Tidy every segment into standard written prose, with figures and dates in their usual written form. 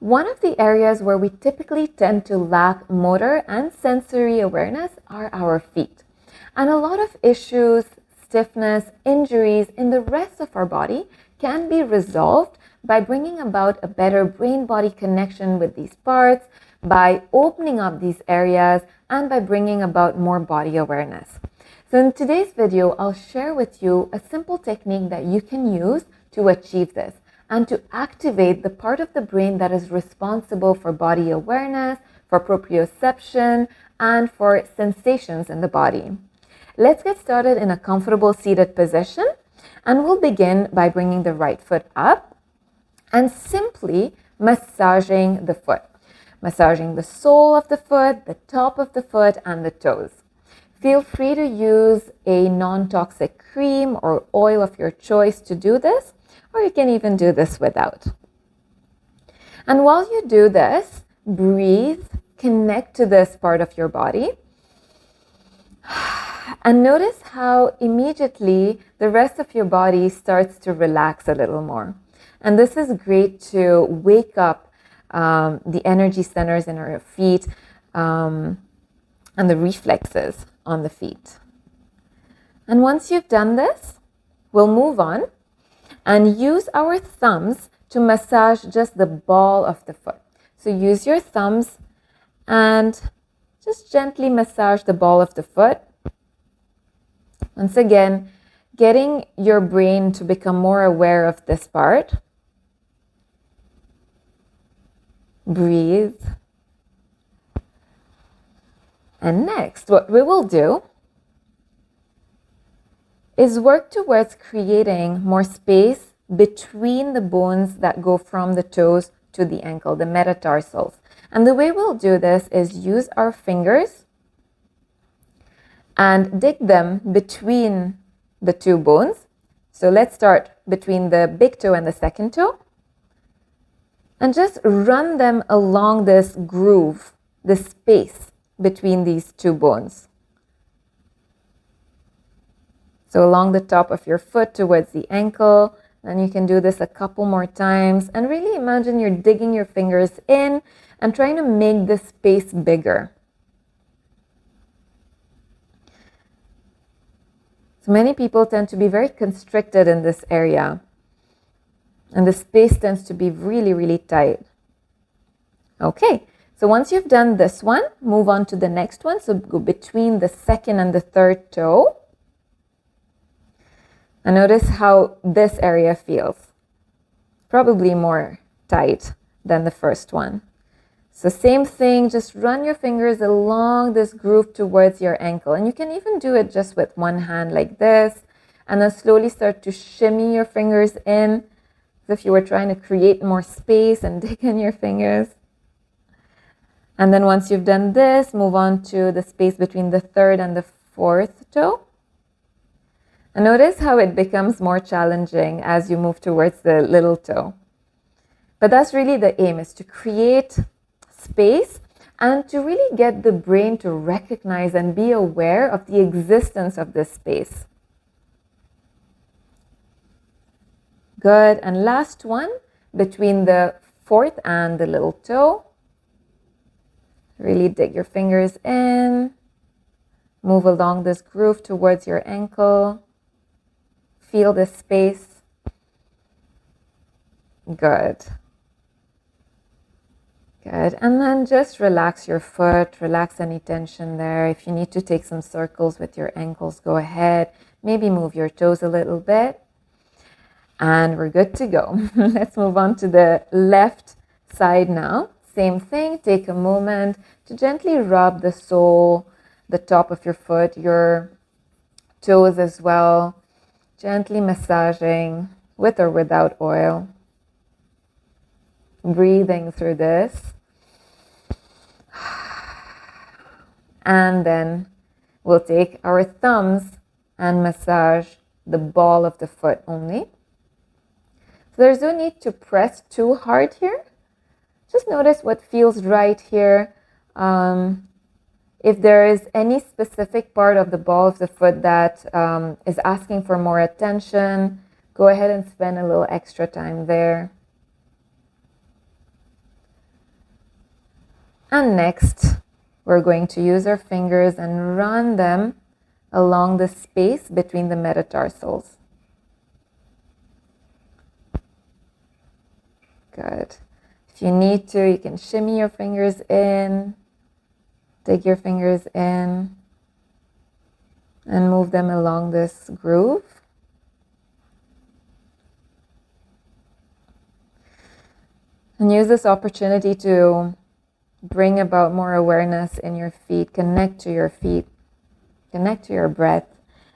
One of the areas where we typically tend to lack motor and sensory awareness are our feet. And a lot of issues, stiffness, injuries in the rest of our body can be resolved by bringing about a better brain-body connection with these parts, by opening up these areas, and by bringing about more body awareness. So in today's video, I'll share with you a simple technique that you can use to achieve this and to activate the part of the brain that is responsible for body awareness, for proprioception, and for sensations in the body. Let's get started in a comfortable seated position, and we'll begin by bringing the right foot up and simply massaging the foot. Massaging the sole of the foot, the top of the foot, and the toes. Feel free to use a non-toxic cream or oil of your choice to do this, or you can even do this without. And while you do this, breathe, connect to this part of your body, and notice how immediately the rest of your body starts to relax a little more. And this is great to wake up the energy centers in our feet and the reflexes on the feet. And once you've done this, we'll move on and use our thumbs to massage just the ball of the foot. So use your thumbs and just gently massage the ball of the foot. Once again, getting your brain to become more aware of this part. Breathe. And next, what we will do is work towards creating more space between the bones that go from the toes to the ankle, the metatarsals. And the way we'll do this is use our fingers and dig them between the two bones. So let's start between the big toe and the second toe. And just run them along this groove, this space between these two bones. So along the top of your foot towards the ankle, and you can do this a couple more times. And really imagine you're digging your fingers in and trying to make this space bigger. So many people tend to be very constricted in this area. And the space tends to be really, really tight. Okay, so once you've done this one, move on to the next one. So go between the second and the third toe. And notice how this area feels. Probably more tight than the first one. So same thing, just run your fingers along this groove towards your ankle. And you can even do it just with one hand like this. And then slowly start to shimmy your fingers in, as if you were trying to create more space and dig in your fingers. And then once you've done this, move on to the space between the third and the fourth toe. And notice how it becomes more challenging as you move towards the little toe. But that's really the aim, is to create space and to really get the brain to recognize and be aware of the existence of this space. Good. And last one, between the fourth and the little toe. Really dig your fingers in. Move along this groove towards your ankle. Feel this space. Good. Good. And then just relax your foot. Relax any tension there. If you need to take some circles with your ankles, go ahead. Maybe move your toes a little bit. And we're good to go. Let's move on to the left side now. Same thing, take a moment to gently rub the sole, the top of your foot, your toes as well. Gently massaging with or without oil. Breathing through this. And then we'll take our thumbs and massage the ball of the foot only. So there's no need to press too hard here. Just notice what feels right here. If there is any specific part of the ball of the foot that is asking for more attention, go ahead and spend a little extra time there. And next, we're going to use our fingers and run them along the space between the metatarsals. Good. If you need to, you can shimmy your fingers in, dig your fingers in, and move them along this groove. And use this opportunity to bring about more awareness in your feet, connect to your feet, connect to your breath,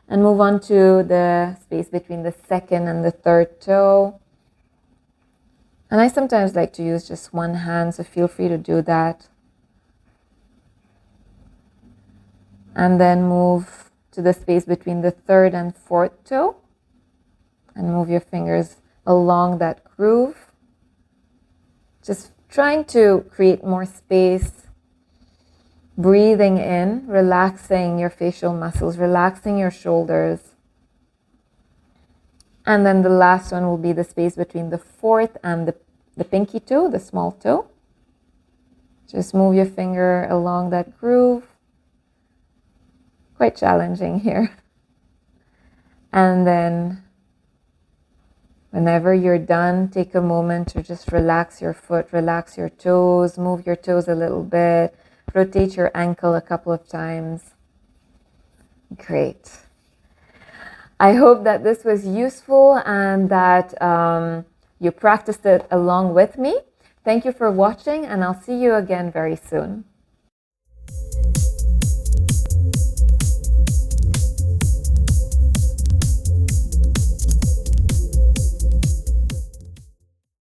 and move on to the space between the second and the third toe. And I sometimes like to use just one hand, so feel free to do that. And then move to the space between the third and fourth toe. And move your fingers along that groove. Just trying to create more space. Breathing in, relaxing your facial muscles, relaxing your shoulders. And then the last one will be the space between the fourth and the pinky toe, the small toe. Just move your finger along that groove. Quite challenging here. And then whenever you're done, take a moment to just relax your foot, relax your toes, move your toes a little bit, rotate your ankle a couple of times. Great. I hope that this was useful and that you practiced it along with me. Thank you for watching, and I'll see you again very soon.